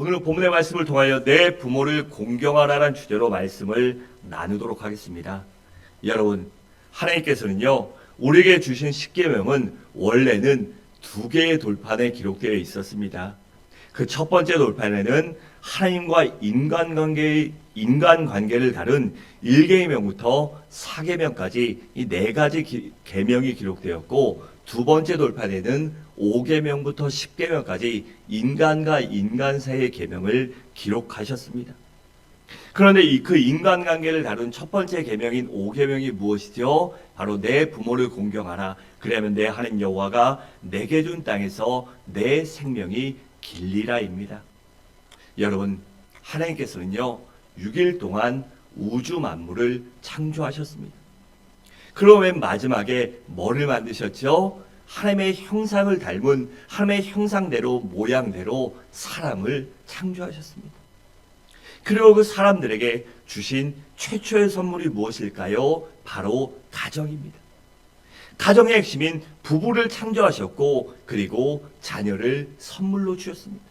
오늘 본문의 말씀을 통하여 내 부모를 공경하라는 주제로 말씀을 나누도록 하겠습니다. 여러분, 하나님께서는요, 우리에게 주신 십계명은 원래는 두 개의 돌판에 기록되어 있었습니다. 그 첫 번째 돌판에는 하나님과 인간관계를 다룬 1계명부터 4계명까지 이 네 가지 계명이 기록되었고, 두 번째 돌판에는 5계명부터 10계명까지 인간과 인간 사이의 계명을 기록하셨습니다. 그런데 그 인간관계를 다룬 첫 번째 계명인 5계명이 무엇이죠? 바로 내 부모를 공경하라. 그러면 내 하나님 여호와가 내게 준 땅에서 내 생명이 길리라입니다. 여러분, 하나님께서는요 6일 동안 우주 만물을 창조하셨습니다. 그러면 맨 마지막에 뭐를 만드셨죠? 하나님의 형상을 닮은 하나님의 형상대로 모양대로 사람을 창조하셨습니다. 그리고 그 사람들에게 주신 최초의 선물이 무엇일까요? 바로 가정입니다. 가정의 핵심인 부부를 창조하셨고, 그리고 자녀를 선물로 주셨습니다.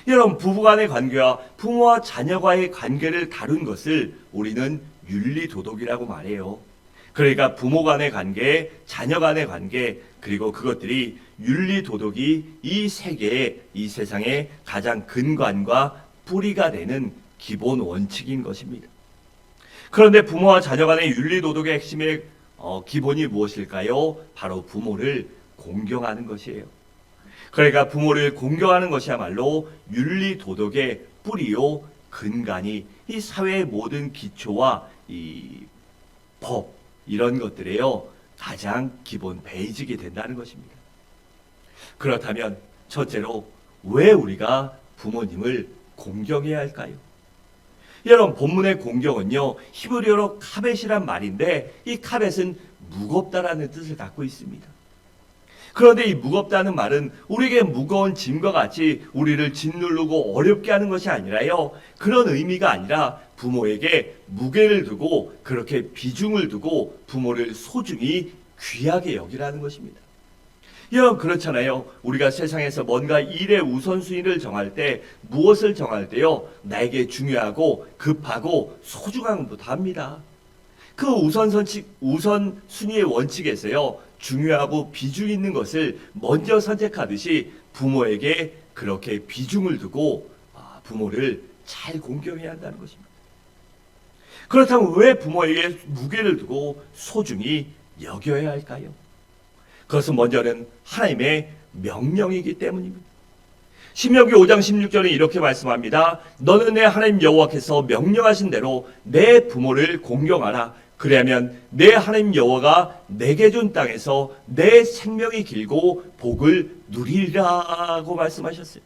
여러분, 부부간의 관계와 부모와 자녀와의 관계를 다룬 것을 우리는 윤리도덕이라고 말해요. 그러니까 부모 간의 관계, 자녀 간의 관계, 그리고 그것들이 윤리도덕이 이 세계의, 이 세상의 가장 근간과 뿌리가 되는 기본 원칙인 것입니다. 그런데 부모와 자녀 간의 윤리도덕의 핵심의 기본이 무엇일까요? 바로 부모를 공경하는 것이에요. 그러니까 부모를 공경하는 것이야말로 윤리도덕의 뿌리요 근간이 이 사회의 모든 기초와 이 법, 이런 것들에요 가장 기본 베이직이 된다는 것입니다. 그렇다면 첫째로 왜 우리가 부모님을 공경해야 할까요? 여러분, 본문의 공경은요 히브리어로 카벳이란 말인데, 이 카벳은 무겁다라는 뜻을 갖고 있습니다. 그런데 이 무겁다는 말은 우리에게 무거운 짐과 같이 우리를 짓누르고 어렵게 하는 것이 아니라요, 그런 의미가 아니라 부모에게 무게를 두고, 그렇게 비중을 두고 부모를 소중히 귀하게 여기라는 것입니다. 여러분, 그렇잖아요. 우리가 세상에서 뭔가 일의 우선순위를 정할 때, 무엇을 정할 때요 나에게 중요하고 급하고 소중한 것부터 합니다. 그 우선순위의 원칙에서요 중요하고 비중 있는 것을 먼저 선택하듯이 부모에게 그렇게 비중을 두고 부모를 잘 공경해야 한다는 것입니다. 그렇다면 왜 부모에게 무게를 두고 소중히 여겨야 할까요? 그것은 먼저는 하나님의 명령이기 때문입니다. 신명기 5장 16절에 이렇게 말씀합니다. 너는 내 하나님 여호와께서 명령하신 대로 내 부모를 공경하라. 그래야면 내 하나님 여호와가 내게 준 땅에서 내 생명이 길고 복을 누리리라고 말씀하셨어요.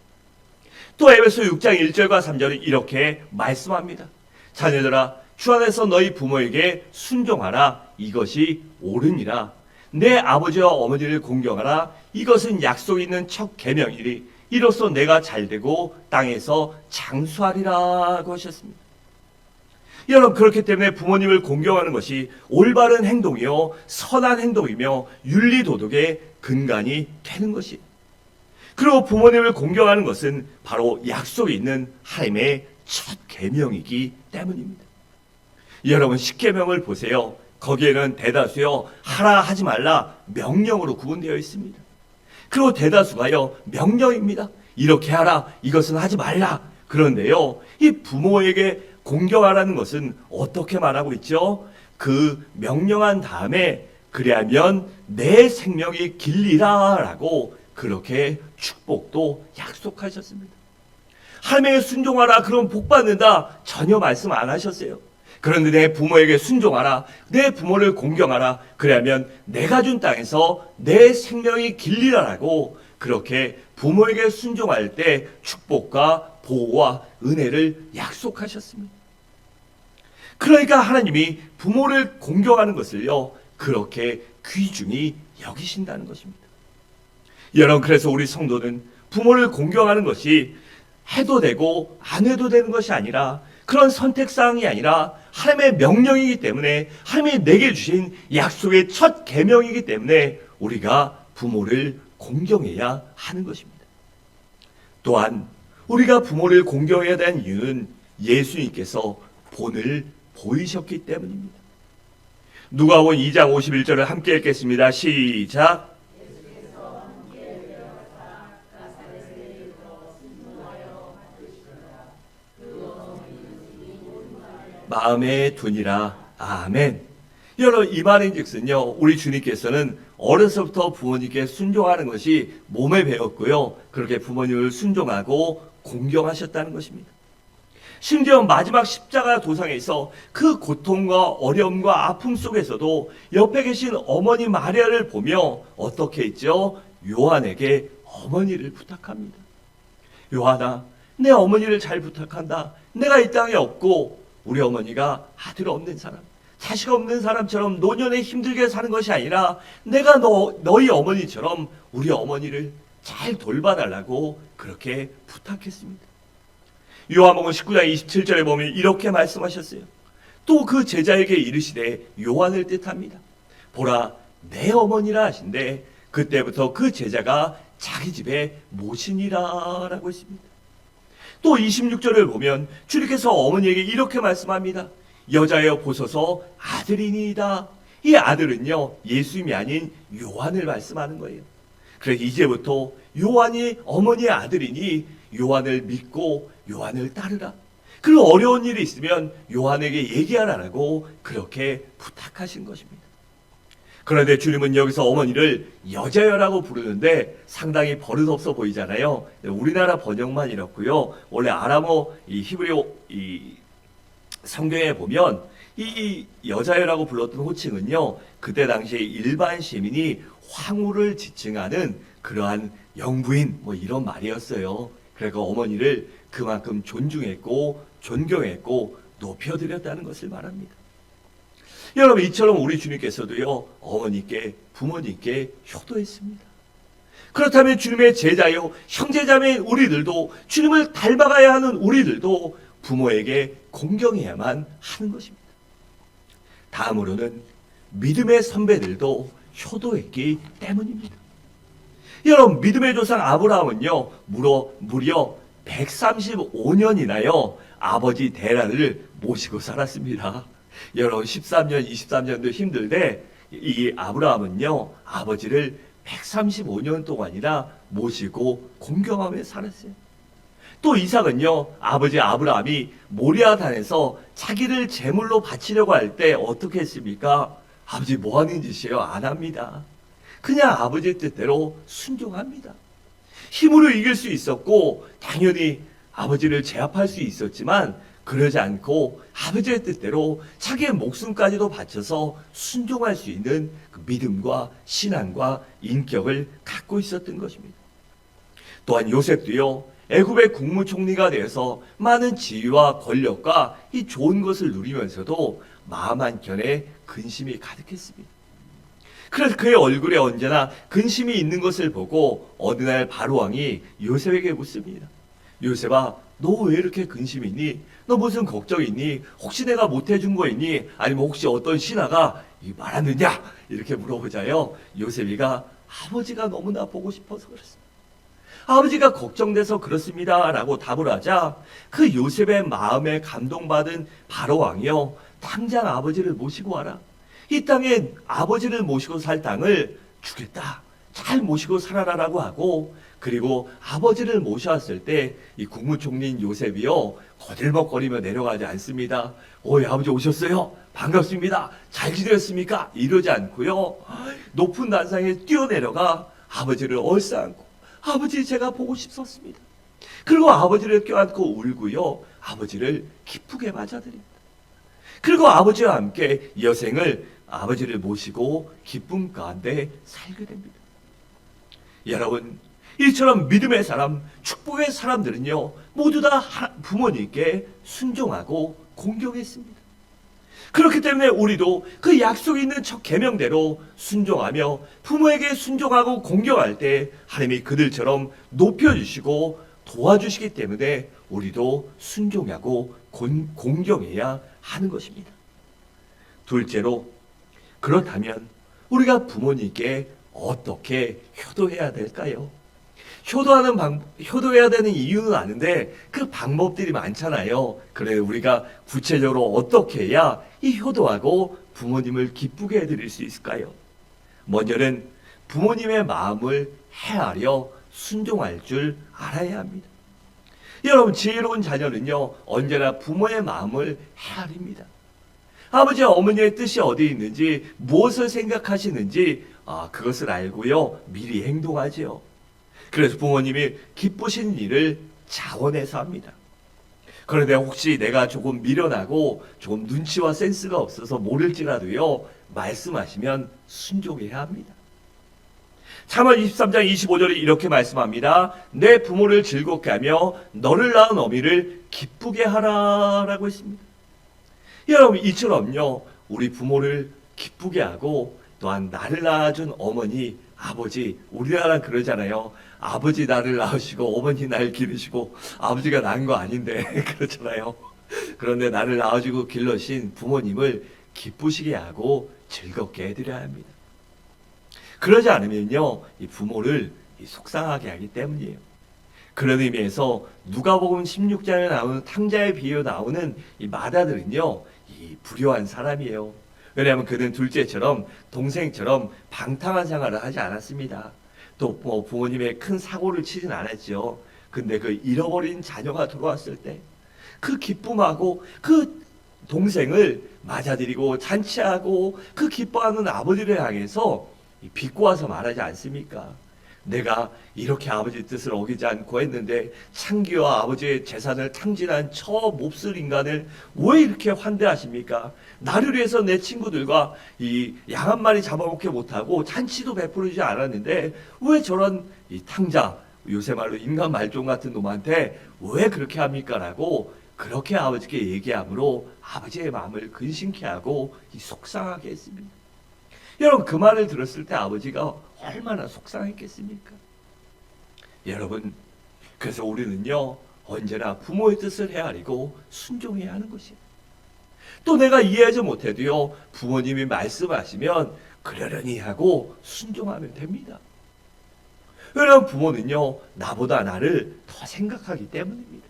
또 에베소 6장 1절과 3절은 이렇게 말씀합니다. 자녀들아, 주 안에서 너희 부모에게 순종하라. 이것이 옳으니라. 내 아버지와 어머니를 공경하라. 이것은 약속 있는 첫 계명이니 이로써 내가 잘되고 땅에서 장수하리라고 하셨습니다. 여러분, 그렇기 때문에 부모님을 공경하는 것이 올바른 행동이요 선한 행동이며 윤리도덕의 근간이 되는 것이에요. 그리고 부모님을 공경하는 것은 바로 약속이 있는 하나님의 첫 계명이기 때문입니다. 여러분, 십계명을 보세요. 거기에는 대다수요 하라 하지 말라 명령으로 구분되어 있습니다. 그리고 대다수가요 명령입니다. 이렇게 하라, 이것은 하지 말라. 그런데요 이 부모에게 공경하라는 것은 어떻게 말하고 있죠? 그 명령한 다음에 그리하면 내 생명이 길리라 라고 그렇게 축복도 약속하셨습니다. 하나님에게 순종하라, 그럼 복 받는다, 전혀 말씀 안 하셨어요. 그런데 내 부모에게 순종하라, 내 부모를 공경하라, 그러면 내가 준 땅에서 내 생명이 길리라라고 그렇게 부모에게 순종할 때 축복과 보호와 은혜를 약속하셨습니다. 그러니까 하나님이 부모를 공경하는 것을요 그렇게 귀중히 여기신다는 것입니다. 여러분, 그래서 우리 성도는 부모를 공경하는 것이 해도 되고 안 해도 되는 것이 아니라, 그런 선택사항이 아니라 하나님의 명령이기 때문에, 하나님이 내게 주신 약속의 첫 계명이기 때문에 우리가 부모를 공경해야 하는 것입니다. 또한 우리가 부모를 공경해야 되는 이유는 예수님께서 본을 보이셨기 때문입니다. 누가복음 2장 51절을 함께 읽겠습니다. 시작. 마음에 두니라. 아멘. 여러분, 이 말인즉슨요, 우리 주님께서는 어려서부터 부모님께 순종하는 것이 몸에 배웠고요, 그렇게 부모님을 순종하고 공경하셨다는 것입니다. 심지어 마지막 십자가 도상에서 그 고통과 어려움과 아픔 속에서도 옆에 계신 어머니 마리아를 보며 어떻게 했죠? 요한에게 어머니를 부탁합니다. 요한아, 내 어머니를 잘 부탁한다. 내가 이 땅에 없고 우리 어머니가 아들 없는 사람, 자식 없는 사람처럼 노년에 힘들게 사는 것이 아니라 내가 너희 어머니처럼 우리 어머니를 잘 돌봐달라고 그렇게 부탁했습니다. 요한복음 19장 27절에 보면 이렇게 말씀하셨어요. 또 그 제자에게 이르시되, 요한을 뜻합니다. 보라, 내 어머니라 하신데 그때부터 그 제자가 자기 집에 모시니라 라고 했습니다. 또 26절을 보면 주님께서 어머니에게 이렇게 말씀합니다. 여자여 보소서 아들이니이다. 이 아들은요, 예수님이 아닌 요한을 말씀하는 거예요. 그래서 이제부터 요한이 어머니의 아들이니 요한을 믿고 요한을 따르라. 그리고 어려운 일이 있으면 요한에게 얘기하라고 그렇게 부탁하신 것입니다. 그런데 주님은 여기서 어머니를 여자여라고 부르는데 상당히 버릇없어 보이잖아요. 우리나라 번역만 이렇고요. 원래 아람어 이 히브리어 이 성경에 보면 이 여자여라고 불렀던 호칭은요, 그때 당시에 일반 시민이 황후를 지칭하는 그러한 영부인 뭐 이런 말이었어요. 그러니까 어머니를 그만큼 존중했고 존경했고 높여드렸다는 것을 말합니다. 여러분, 이처럼 우리 주님께서도요, 어머니께 부모님께 효도했습니다. 그렇다면 주님의 제자요, 형제자매인 우리들도, 주님을 닮아가야 하는 우리들도 부모에게 공경해야만 하는 것입니다. 다음으로는 믿음의 선배들도 효도했기 때문입니다. 여러분, 믿음의 조상 아브라함은요, 무려 135년이나요 아버지 데라를 모시고 살았습니다. 여러분, 13년, 23년도 힘들대 이 아브라함은요, 아버지를 135년 동안이나 모시고 공경하며 살았어요. 또 이삭은요, 아버지 아브라함이 모리아단에서 자기를 제물로 바치려고 할 때 어떻게 했습니까? 아버지 뭐 하는 짓이에요? 안 합니다. 그냥 아버지의 뜻대로 순종합니다. 힘으로 이길 수 있었고 당연히 아버지를 제압할 수 있었지만 그러지 않고 아버지의 뜻대로 자기의 목숨까지도 바쳐서 순종할 수 있는 그 믿음과 신앙과 인격을 갖고 있었던 것입니다. 또한 요셉도요, 애굽의 국무총리가 되어서 많은 지위와 권력과 이 좋은 것을 누리면서도 마음 한켠에 근심이 가득했습니다. 그래서 그의 얼굴에 언제나 근심이 있는 것을 보고 어느 날 바로왕이 요셉에게 묻습니다. 요셉아, 너 왜 이렇게 근심이 있니? 너 무슨 걱정이 있니? 혹시 내가 못해준 거 있니? 아니면 혹시 어떤 신하가 말았느냐? 이렇게 물어보자요, 요셉이가 아버지가 너무나 보고 싶어서 그렇습니다. 아버지가 걱정돼서 그렇습니다 라고 답을 하자 그 요셉의 마음에 감동받은 바로왕이요, 당장 아버지를 모시고 와라. 이 땅에 아버지를 모시고 살 땅을 주겠다. 잘 모시고 살아라라고 하고, 그리고 아버지를 모셔왔을 때 이 국무총리인 요셉이요, 거들먹거리며 내려가지 않습니다. 아버지 오셨어요? 반갑습니다. 잘 지냈습니까? 이러지 않고요, 높은 단상에 뛰어내려가 아버지를 얼싸안고, 아버지 제가 보고 싶었습니다. 그리고 아버지를 껴안고 울고요, 아버지를 기쁘게 맞아드립니다. 그리고 아버지와 함께 여생을 아버지를 모시고 기쁨 가운데 살게 됩니다. 여러분, 이처럼 믿음의 사람, 축복의 사람들은요, 모두 다 부모님께 순종하고 공경했습니다. 그렇기 때문에 우리도 그 약속이 있는 첫 계명대로 순종하며 부모에게 순종하고 공경할 때 하나님이 그들처럼 높여주시고 도와주시기 때문에 우리도 순종하고 공경해야 하는 것입니다. 둘째로, 그렇다면 우리가 부모님께 어떻게 효도해야 될까요? 효도해야 되는 이유는 아는데 그 방법들이 많잖아요. 그래 우리가 구체적으로 어떻게 해야 이 효도하고 부모님을 기쁘게 해드릴 수 있을까요? 먼저는 부모님의 마음을 헤아려 순종할 줄 알아야 합니다. 여러분 지혜로운 자녀는요 언제나 부모의 마음을 헤아립니다. 아버지와 어머니의 뜻이 어디 있는지 무엇을 생각하시는지 그것을 알고요 미리 행동하지요. 그래서 부모님이 기쁘신 일을 자원해서 합니다. 그런데 혹시 내가 조금 미련하고 조금 눈치와 센스가 없어서 모를지라도요 말씀하시면 순종해야 합니다. 사무엘 23장 25절에 이렇게 말씀합니다. 내 부모를 즐겁게 하며 너를 낳은 어미를 기쁘게 하라라고 했습니다. 여러분 이처럼요 우리 부모를 기쁘게 하고 또한 나를 낳아준 어머니 아버지 우리나라는 그러잖아요. 아버지 나를 낳으시고 어머니 날 기르시고 아버지가 낳은 거 아닌데 그렇잖아요. 그런데 나를 낳아주고 길러신 부모님을 기쁘시게 하고 즐겁게 해드려야 합니다. 그러지 않으면요 이 부모를 속상하게 하기 때문이에요. 그런 의미에서 누가복음 16장에 나오는 탕자의 비유에 나오는 이 마다들은요 이 불효한 사람이에요. 왜냐하면 그는 둘째처럼 동생처럼 방탕한 생활을 하지 않았습니다. 또 부모님의 큰 사고를 치진 않았죠. 근데 그 잃어버린 자녀가 돌아왔을 때 그 기쁨하고 그 동생을 맞아들이고 잔치하고 그 기뻐하는 아버지를 향해서 비꼬아서 말하지 않습니까? 내가 이렇게 아버지 뜻을 어기지 않고 했는데 창기와 아버지의 재산을 탕진한 저 몹쓸 인간을 왜 이렇게 환대하십니까? 나를 위해서 내 친구들과 이 양 한 마리 잡아먹게 못하고 잔치도 베풀지 않았는데 왜 저런 이 탕자, 요새 말로 인간 말종 같은 놈한테 왜 그렇게 합니까? 라고 그렇게 아버지께 얘기함으로 아버지의 마음을 근심케 하고 속상하게 했습니다. 여러분 그 말을 들었을 때 아버지가 얼마나 속상했겠습니까? 여러분 그래서 우리는요 언제나 부모의 뜻을 헤아리고 순종해야 하는 것이에요. 또 내가 이해하지 못해도요 부모님이 말씀하시면 그러려니 하고 순종하면 됩니다. 왜냐하면 부모는요 나보다 나를 더 생각하기 때문입니다.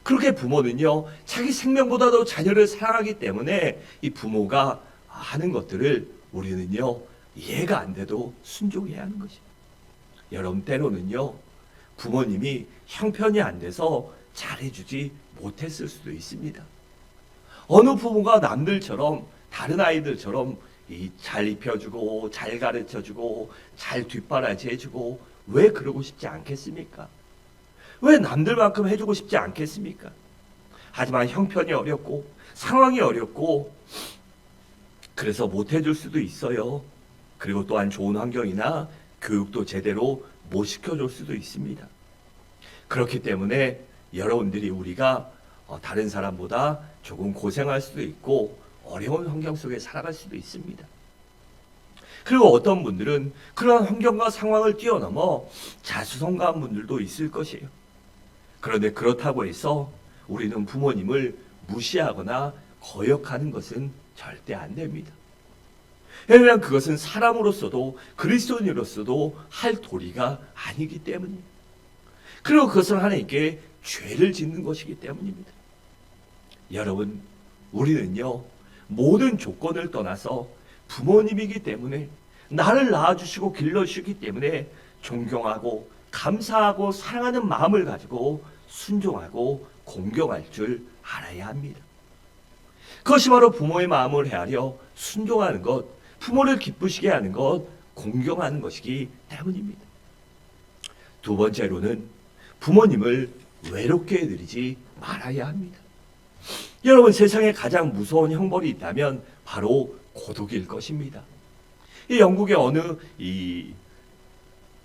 그렇게 부모는요 자기 생명보다도 자녀를 사랑하기 때문에 이 부모가 하는 것들을 우리는요 이해가 안 돼도 순종해야 하는 것입니다. 여러분 때로는요 부모님이 형편이 안 돼서 잘해주지 못했을 수도 있습니다. 어느 부모가 남들처럼 다른 아이들처럼 잘 입혀주고 잘 가르쳐주고 잘 뒷바라지 해주고 왜 그러고 싶지 않겠습니까? 왜 남들만큼 해주고 싶지 않겠습니까? 하지만 형편이 어렵고 상황이 어렵고 그래서 못 해줄 수도 있어요. 그리고 또한 좋은 환경이나 교육도 제대로 못 시켜줄 수도 있습니다. 그렇기 때문에 여러분들이 우리가 다른 사람보다 조금 고생할 수도 있고 어려운 환경 속에 살아갈 수도 있습니다. 그리고 어떤 분들은 그런 환경과 상황을 뛰어넘어 자수성가한 분들도 있을 것이에요. 그런데 그렇다고 해서 우리는 부모님을 무시하거나 거역하는 것은 절대 안 됩니다. 왜냐하면 그것은 사람으로서도 그리스도인으로서도 할 도리가 아니기 때문입니다. 그리고 그것은 하나님께 죄를 짓는 것이기 때문입니다. 여러분 우리는요 모든 조건을 떠나서 부모님이기 때문에 나를 낳아주시고 길러주시기 때문에 존경하고 감사하고 사랑하는 마음을 가지고 순종하고 공경할 줄 알아야 합니다. 그것이 바로 부모의 마음을 헤아려 순종하는 것, 부모를 기쁘시게 하는 것, 공경하는 것이기 때문입니다. 두 번째로는 부모님을 외롭게 해드리지 말아야 합니다. 여러분 세상에 가장 무서운 형벌이 있다면 바로 고독일 것입니다. 이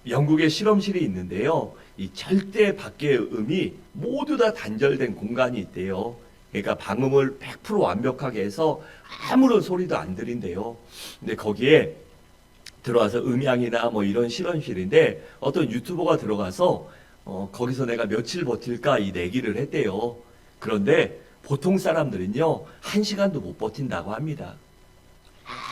영국의 실험실이 있는데요. 이 절대 밖의 음이 모두 다 단절된 공간이 있대요. 그러니까 방음을 100% 완벽하게 해서 아무런 소리도 안 들린대요. 근데 거기에 들어와서 음향이나 뭐 이런 실험실인데 어떤 유튜버가 들어가서 거기서 내가 며칠 버틸까 이 내기를 했대요. 그런데 보통 사람들은요 1시간도 못 버틴다고 합니다.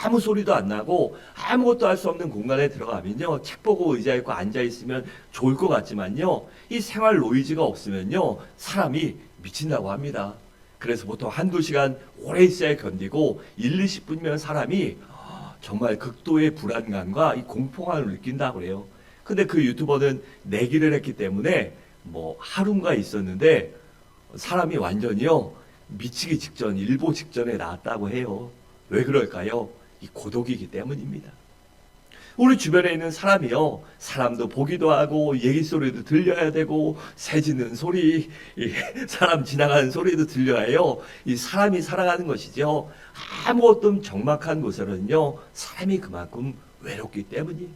아무 소리도 안 나고 아무것도 할 수 없는 공간에 들어가면요, 책 보고 의자에 있고 앉아 있으면 좋을 것 같지만요, 이 생활 노이즈가 없으면요 사람이 미친다고 합니다. 그래서 보통 한두 시간 오래 있어야 견디고 1, 20분이면 사람이 정말 극도의 불안감과 이 공포감을 느낀다고 그래요. 근데 그 유튜버는 내기를 했기 때문에 뭐 하루인가 있었는데 사람이 완전히요 미치기 직전, 일보 직전에 나왔다고 해요. 왜 그럴까요? 이 고독이기 때문입니다. 우리 주변에 있는 사람이요, 사람도 보기도 하고 얘기 소리도 들려야 되고 새 짖는 소리, 이 사람 지나가는 소리도 들려야 해요. 이 사람이 살아가는 것이죠. 아무것도 적막한 곳에는요 사람이 그만큼 외롭기 때문이에요.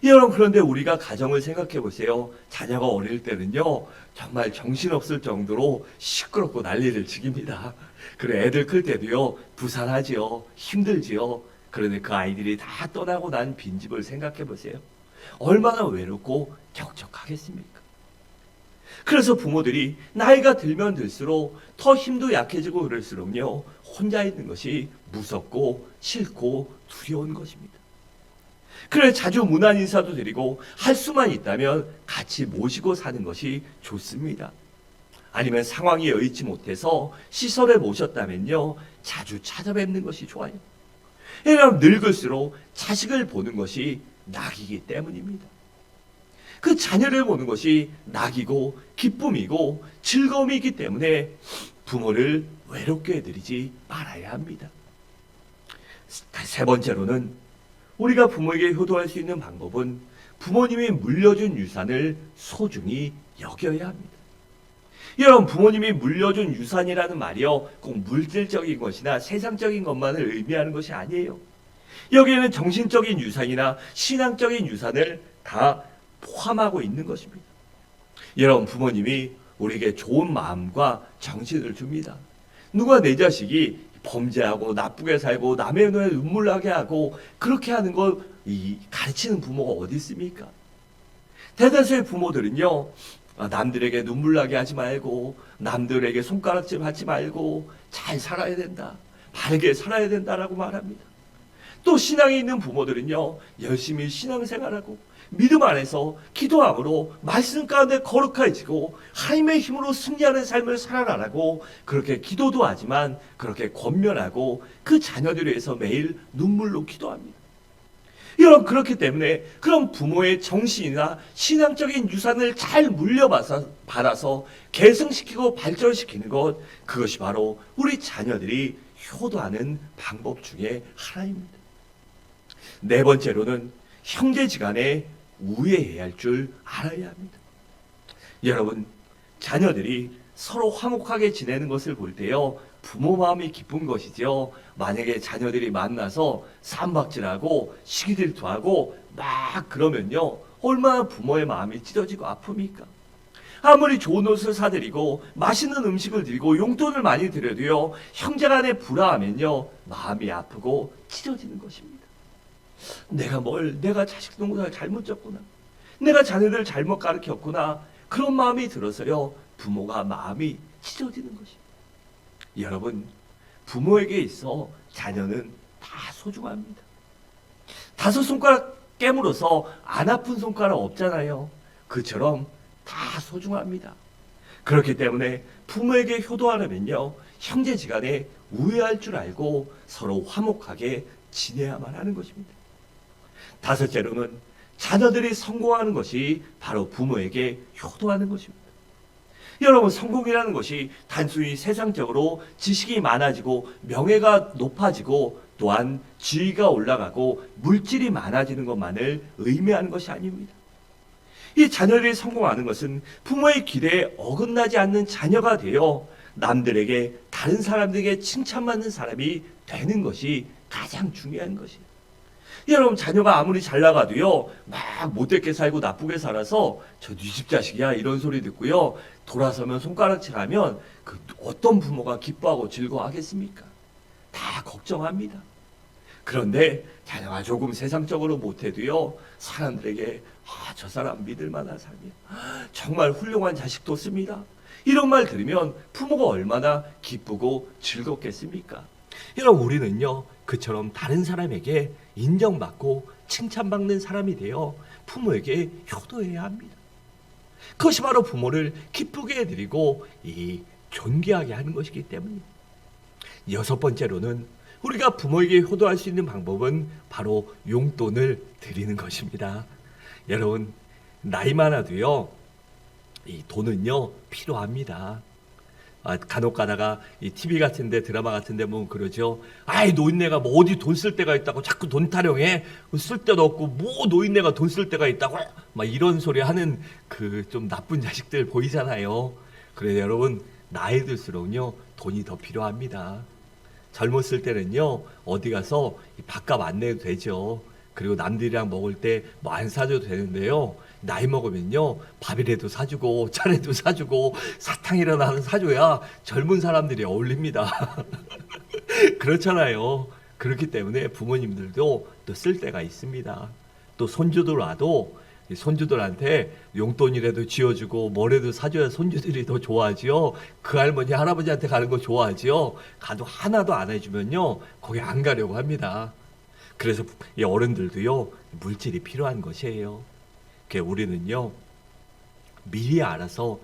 여러분, 그런데 우리가 가정을 생각해 보세요. 자녀가 어릴 때는요 정말 정신없을 정도로 시끄럽고 난리를 지깁니다. 그리고 애들 클 때도요 부산하지요, 힘들지요. 그런데 그 아이들이 다 떠나고 난 빈집을 생각해 보세요. 얼마나 외롭고 적적하겠습니까? 그래서 부모들이 나이가 들면 들수록 더 힘도 약해지고 그럴수록요 혼자 있는 것이 무섭고 싫고 두려운 것입니다. 그래 자주 문안 인사도 드리고 할 수만 있다면 같이 모시고 사는 것이 좋습니다. 아니면 상황이 여의치 못해서 시설에 모셨다면요 자주 찾아뵙는 것이 좋아요. 왜냐하면 늙을수록 자식을 보는 것이 낙이기 때문입니다. 그 자녀를 보는 것이 낙이고 기쁨이고 즐거움이기 때문에 부모를 외롭게 해드리지 말아야 합니다. 세 번째로는 우리가 부모에게 효도할 수 있는 방법은 부모님이 물려준 유산을 소중히 여겨야 합니다. 여러분, 부모님이 물려준 유산이라는 말이요 꼭 물질적인 것이나 세상적인 것만을 의미하는 것이 아니에요. 여기에는 정신적인 유산이나 신앙적인 유산을 다 포함하고 있는 것입니다. 여러분, 부모님이 우리에게 좋은 마음과 정신을 줍니다. 누가 내 자식이 범죄하고 나쁘게 살고 남의 눈에 눈물 나게 하고 그렇게 하는 걸 가르치는 부모가 어디 있습니까? 대다수의 부모들은요 남들에게 눈물 나게 하지 말고 남들에게 손가락질 하지 말고 잘 살아야 된다, 바르게 살아야 된다라고 말합니다. 또 신앙이 있는 부모들은요 열심히 신앙생활하고 믿음 안에서 기도함으로 말씀 가운데 거룩해지고 하나님의 힘으로 승리하는 삶을 살아라라고 그렇게 기도도 하지만 그렇게 권면하고 그 자녀들을 위해서 매일 눈물로 기도합니다. 여러분, 그렇기 때문에 그런 부모의 정신이나 신앙적인 유산을 잘 물려받아서 계승시키고 발전시키는 것, 그것이 바로 우리 자녀들이 효도하는 방법 중에 하나입니다. 네 번째로는 형제지간에 우애해야 할 줄 알아야 합니다. 여러분, 자녀들이 서로 화목하게 지내는 것을 볼 때요 부모 마음이 기쁜 것이죠. 만약에 자녀들이 만나서 쌈박질하고 시기질투하고 막 그러면요 얼마나 부모의 마음이 찢어지고 아픕니까? 아무리 좋은 옷을 사드리고 맛있는 음식을 드리고 용돈을 많이 드려도요 형제간에 불화하면요 마음이 아프고 찢어지는 것입니다. 내가 자식 농사를 잘못 졌구나, 내가 자녀들 잘못 가르쳤구나, 그런 마음이 들어서요 부모가 마음이 찢어지는 것입니다. 여러분, 부모에게 있어 자녀는 다 소중합니다. 5손가락 깨물어서 안 아픈 손가락 없잖아요. 그처럼 다 소중합니다. 그렇기 때문에 부모에게 효도하려면요 형제지간에 우애할 줄 알고 서로 화목하게 지내야만 하는 것입니다. 다섯째로는 자녀들이 성공하는 것이 바로 부모에게 효도하는 것입니다. 여러분, 성공이라는 것이 단순히 세상적으로 지식이 많아지고 명예가 높아지고 또한 지위가 올라가고 물질이 많아지는 것만을 의미하는 것이 아닙니다. 이 자녀들이 성공하는 것은 부모의 기대에 어긋나지 않는 자녀가 되어 남들에게, 다른 사람들에게 칭찬받는 사람이 되는 것이 가장 중요한 것이에요. 여러분, 자녀가 아무리 잘 나가도요 막 못되게 살고 나쁘게 살아서 저 네 집 자식이야 이런 소리 듣고요 돌아서면 손가락질하면 그 어떤 부모가 기뻐하고 즐거워하겠습니까? 다 걱정합니다. 그런데 자녀가 조금 세상적으로 못해도요 사람들에게 저 사람 믿을 만한 사람이야, 정말 훌륭한 자식 뒀습니다, 이런 말 들으면 부모가 얼마나 기쁘고 즐겁겠습니까? 여러분, 우리는요, 그처럼 다른 사람에게 인정받고 칭찬받는 사람이 되어 부모에게 효도해야 합니다. 그것이 바로 부모를 기쁘게 해드리고 존귀하게 하는 것이기 때문입니다. 여섯 번째로는 우리가 부모에게 효도할 수 있는 방법은 바로 용돈을 드리는 것입니다. 여러분, 나이 많아도요, 이 돈은요 필요합니다. 간혹 가다가 이 TV 같은데, 드라마 같은데 보면 그러죠. 아이, 노인네가 뭐 어디 돈 쓸 데가 있다고 자꾸 돈 타령해. 쓸 데도 없고 뭐 노인네가 돈 쓸 데가 있다고 막 이런 소리 하는 그 좀 나쁜 자식들 보이잖아요. 그래서 여러분, 나이 들수록요 돈이 더 필요합니다. 젊었을 때는요 어디 가서 밥값 안 내도 되죠. 그리고 남들이랑 먹을 때 뭐 안 사줘도 되는데요, 나이 먹으면요 밥이라도 사주고 차라도 사주고 사탕이라도 사줘야 젊은 사람들이 어울립니다. 그렇잖아요. 그렇기 때문에 부모님들도 또 쓸 때가 있습니다. 또 손주들 와도 손주들한테 용돈이라도 쥐어주고 뭐라도 사줘야 손주들이 더 좋아하지요. 그 할머니 할아버지한테 가는 거 좋아하지요. 가도 하나도 안 해주면요 거기 안 가려고 합니다. 그래서 이 어른들도요 물질이 필요한 것이에요. 우리는요 미리 알아서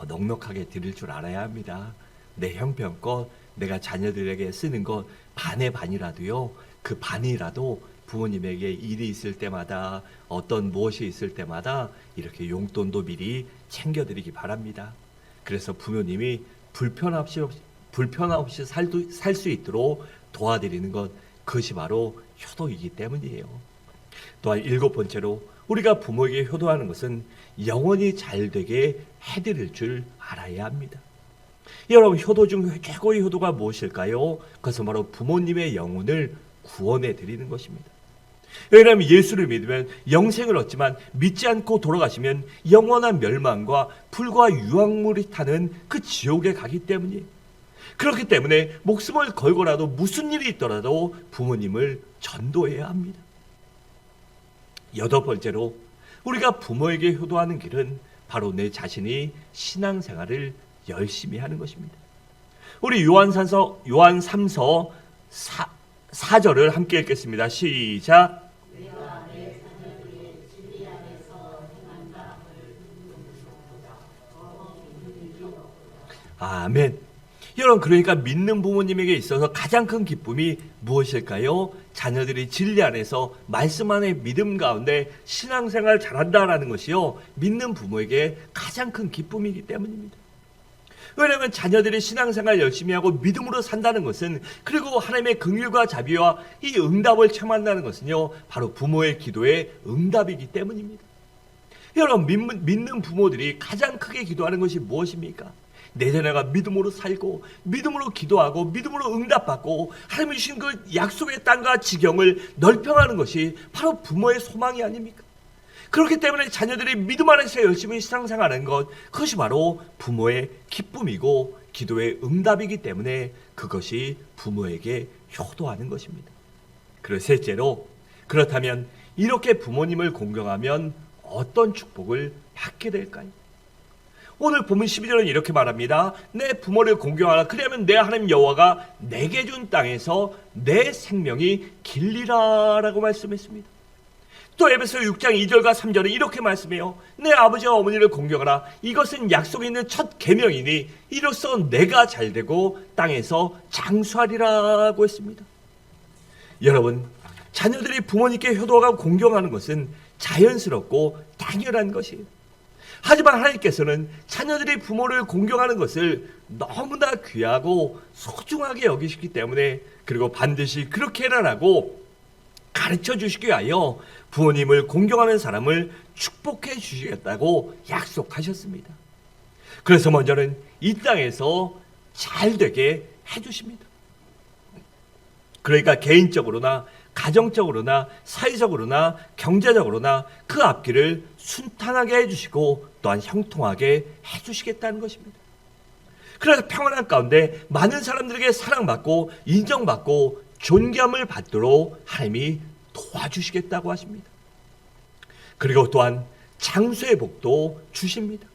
넉넉하게 드릴 줄 알아야 합니다. 내 형편껏 내가 자녀들에게 쓰는 것 반의 반이라도요, 그 반이라도 부모님에게 일이 있을 때마다, 어떤 무엇이 있을 때마다 이렇게 용돈도 미리 챙겨드리기 바랍니다. 그래서 부모님이 불편 없이 살 수 있도록 도와드리는 것, 그것이 바로 효도이기 때문이에요. 또한 일곱 번째로 우리가 부모에게 효도하는 것은 영원히 잘 되게 해드릴 줄 알아야 합니다. 여러분, 효도 중 최고의 효도가 무엇일까요? 그것은 바로 부모님의 영혼을 구원해 드리는 것입니다. 왜냐하면 예수를 믿으면 영생을 얻지만 믿지 않고 돌아가시면 영원한 멸망과 불과 유황물이 타는 그 지옥에 가기 때문이에요. 그렇기 때문에 목숨을 걸고라도 무슨 일이 있더라도 부모님을 전도해야 합니다. 여덟 번째로 우리가 부모에게 효도하는 길은 바로 내 자신이 신앙생활을 열심히 하는 것입니다. 우리 요한 3서 4절을 함께 읽겠습니다. 시작. 아멘. 여러분, 그러니까 믿는 부모님에게 있어서 가장 큰 기쁨이 무엇일까요? 자녀들이 진리 안에서 말씀 안에 믿음 가운데 신앙생활 잘한다라는 것이요, 믿는 부모에게 가장 큰 기쁨이기 때문입니다. 왜냐하면 자녀들이 신앙생활 열심히 하고 믿음으로 산다는 것은, 그리고 하나님의 긍휼과 자비와 이 응답을 체험한다는 것은요 바로 부모의 기도의 응답이기 때문입니다. 여러분, 믿는 부모들이 가장 크게 기도하는 것이 무엇입니까? 내 자녀가 믿음으로 살고 믿음으로 기도하고 믿음으로 응답받고 하나님이 주신 그 약속의 땅과 지경을 넓혀가는 것이 바로 부모의 소망이 아닙니까? 그렇기 때문에 자녀들이 믿음 안에서 열심히 신앙생활하는 것, 그것이 바로 부모의 기쁨이고 기도의 응답이기 때문에 그것이 부모에게 효도하는 것입니다. 그리고 셋째로, 그렇다면 이렇게 부모님을 공경하면 어떤 축복을 받게 될까요? 오늘 본문 12절은 이렇게 말합니다. 내 부모를 공경하라. 그러면 내 하나님 여호와가 내게 준 땅에서 내 생명이 길리라 라고 말씀했습니다. 또 에베소 6장 2절과 3절은 이렇게 말씀해요. 내 아버지와 어머니를 공경하라. 이것은 약속이 있는 첫 계명이니 이로써 내가 잘되고 땅에서 장수하리라고 했습니다. 여러분, 자녀들이 부모님께 효도하고 공경하는 것은 자연스럽고 당연한 것이에요. 하지만 하나님께서는 자녀들이 부모를 공경하는 것을 너무나 귀하고 소중하게 여기시기 때문에, 그리고 반드시 그렇게 해라라고 가르쳐 주시기 위하여 부모님을 공경하는 사람을 축복해 주시겠다고 약속하셨습니다. 그래서 먼저는 이 땅에서 잘 되게 해주십니다. 그러니까 개인적으로나 가정적으로나 사회적으로나 경제적으로나 그 앞길을 순탄하게 해주시고 또한 형통하게 해주시겠다는 것입니다. 그래서 평안한 가운데 많은 사람들에게 사랑받고 인정받고 존경을 받도록 하나님이 도와주시겠다고 하십니다. 그리고 또한 장수의 복도 주십니다.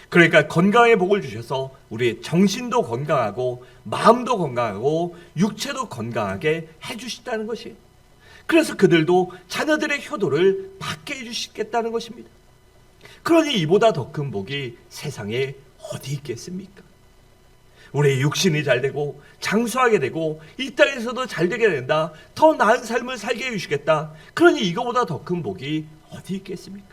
그러니까 건강의 복을 주셔서 우리의 정신도 건강하고 마음도 건강하고 육체도 건강하게 해주시다는 것이에요. 그래서 그들도 자녀들의 효도를 받게 해주시겠다는 것입니다. 그러니 이보다 더 큰 복이 세상에 어디 있겠습니까? 우리의 육신이 잘 되고 장수하게 되고 이 땅에서도 잘 되게 된다. 더 나은 삶을 살게 해주시겠다. 그러니 이거보다 더 큰 복이 어디 있겠습니까?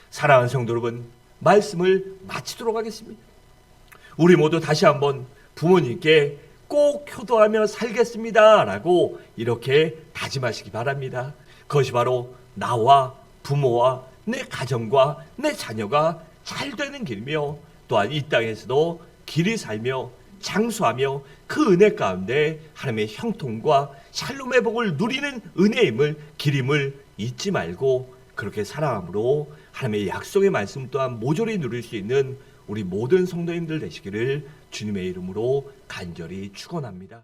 사랑하는 성도 여러분, 말씀을 마치도록 하겠습니다. 우리 모두 다시 한번 부모님께 꼭 효도하며 살겠습니다 라고 이렇게 다짐하시기 바랍니다. 그것이 바로 나와 부모와 내 가정과 내 자녀가 잘 되는 길이며 또한 이 땅에서도 길이 살며 장수하며 그 은혜 가운데 하나님의 형통과 샬롬의 복을 누리는 은혜임을 길임을 잊지 말고 그렇게 살아감으로 하나님의 약속의 말씀 또한 모조리 누릴 수 있는 우리 모든 성도님들 되시기를 주님의 이름으로 간절히 축원합니다.